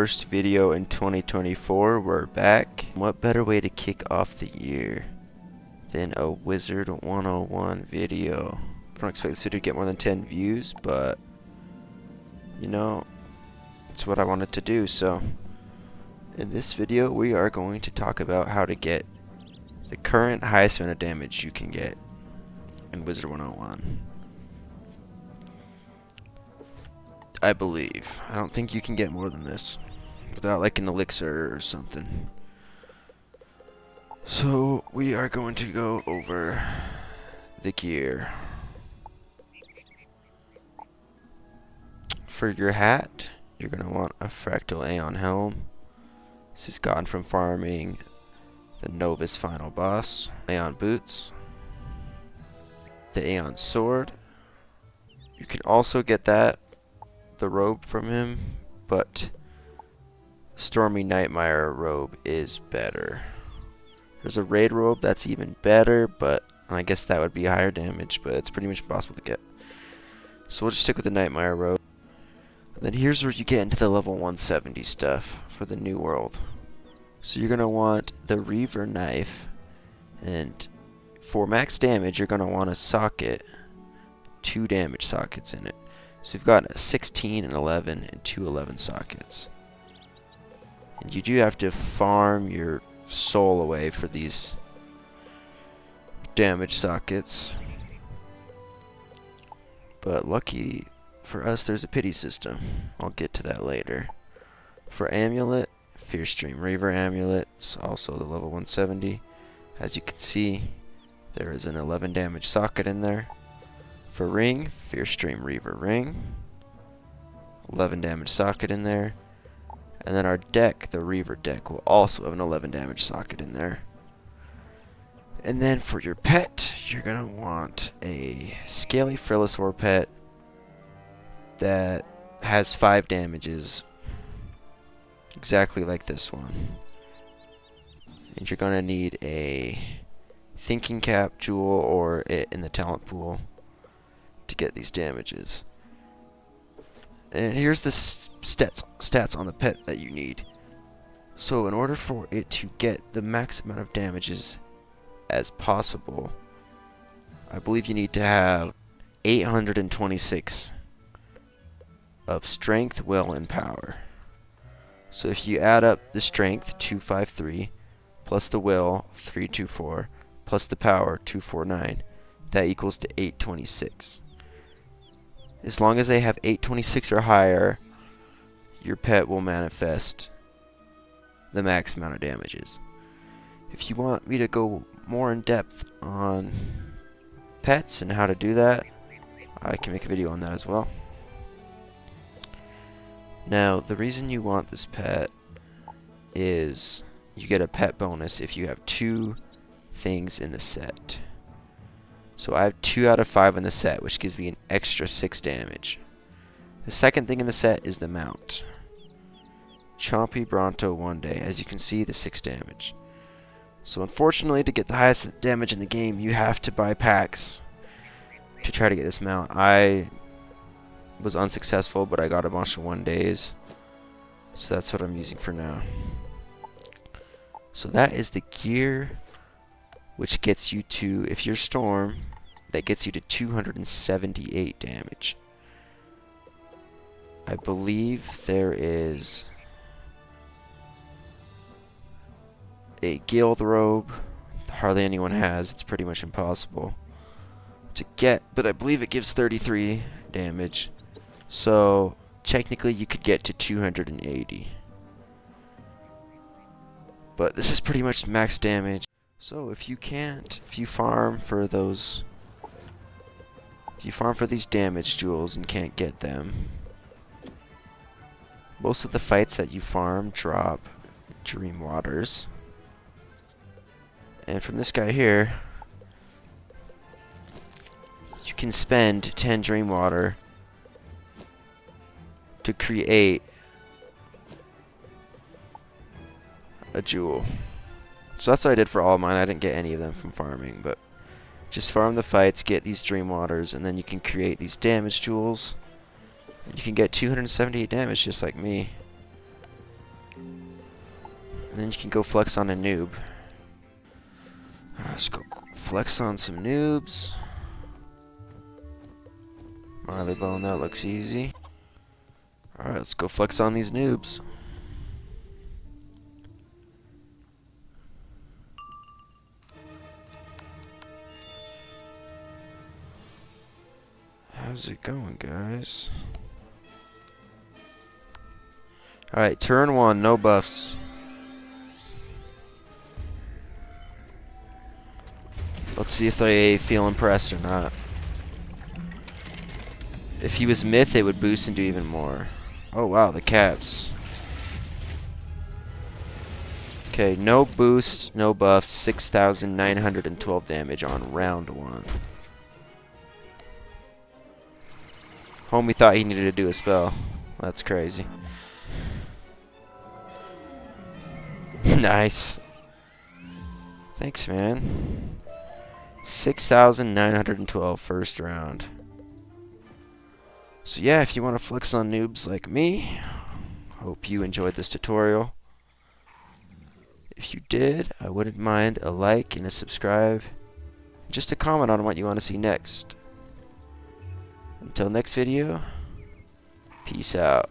first video in 2024. We're back. What better way to kick off the year than a Wizard101 video? I don't expect this video to get more than 10 views, but you know, it's what I wanted to do. So in this video we are going to talk about how to get the current highest amount of damage you can get in Wizard101. I believe. I don't think you can get more than this without like an elixir or something. So we are going to go over the gear. For your hat, you're going to want a Fractal Aeon Helm. This is gotten from farming the Novus Final Boss. Aeon Boots. The Aeon Sword. You can also get the robe from him, but Stormy Nightmare robe is better. There's a raid robe that's even better, but I guess that would be higher damage, but it's pretty much impossible to get. So we'll just stick with the Nightmare robe. And then here's where you get into the level 170 stuff for the new world. So you're going to want the Reaver Knife, and for max damage you're going to want a socket, 2 damage sockets in it. So you've got a 16, an 11, and 2 11 sockets. And you do have to farm your soul away for these damage sockets. But lucky for us, there's a pity system. I'll get to that later. For Amulet, Fierce Dream Reaver Amulet, it's also the level 170. As you can see, there is an 11 damage socket in there. For Ring, Fierce Dream Reaver Ring, 11 damage socket in there. And then our deck, the Reaver deck, will also have an 11 damage socket in there. And then for your pet, you're going to want a Scaly Frillosaur pet that has 5 damages, exactly like this one. And you're going to need a Thinking Cap Jewel or it in the talent pool to get these damages. And here's the stats on the pet that you need. So in order for it to get the max amount of damages as possible, I believe you need to have 826 of strength, will, and power. So if you add up the strength, 253, plus the will, 324, plus the power, 249, that equals to 826. As long as they have 826 or higher, your pet will manifest the max amount of damages. If you want me to go more in depth on pets and how to do that, I can make a video on that as well. Now, the reason you want this pet is you get a pet bonus if you have 2 things in the set. So I have 2 out of 5 in the set, which gives me an extra 6 damage. The second thing in the set is the mount. Chompy Bronto One Day. As you can see, the 6 damage. So unfortunately, to get the highest damage in the game, you have to buy packs to try to get this mount. I was unsuccessful, but I got a bunch of 1 days. So that's what I'm using for now. So that is the gear, which gets you to, if you're Storm, that gets you to 278 damage. I believe there is a Guild robe. Hardly anyone has. It's pretty much impossible to get, but I believe it gives 33 damage. So technically you could get to 280. But this is pretty much max damage. So if you farm for those, if you farm for these damage jewels and can't get them, most of the fights that you farm drop Dream Waters. And from this guy here, you can spend 10 Dream Water to create a jewel. So that's what I did for all of mine. I didn't get any of them from farming, but just farm the fights, get these Dream Waters, and then you can create these damage jewels. You can get 278 damage just like me. And then you can go flex on a noob. Let's go flex on some noobs. Marley Bone, that looks easy. Alright, let's go flex on these noobs. How's it going, guys? Alright, turn 1, no buffs. Let's see if they feel impressed or not. If he was myth, it would boost and do even more. Oh wow, the caps. Okay, no boost, no buffs, 6,912 damage on round 1. Homie thought he needed to do a spell. That's crazy. Nice. Thanks, man. 6,912 first round. So yeah, if you want to flex on noobs like me, hope you enjoyed this tutorial. If you did, I wouldn't mind a like and a subscribe. Just a comment on what you want to see next. Until next video, peace out.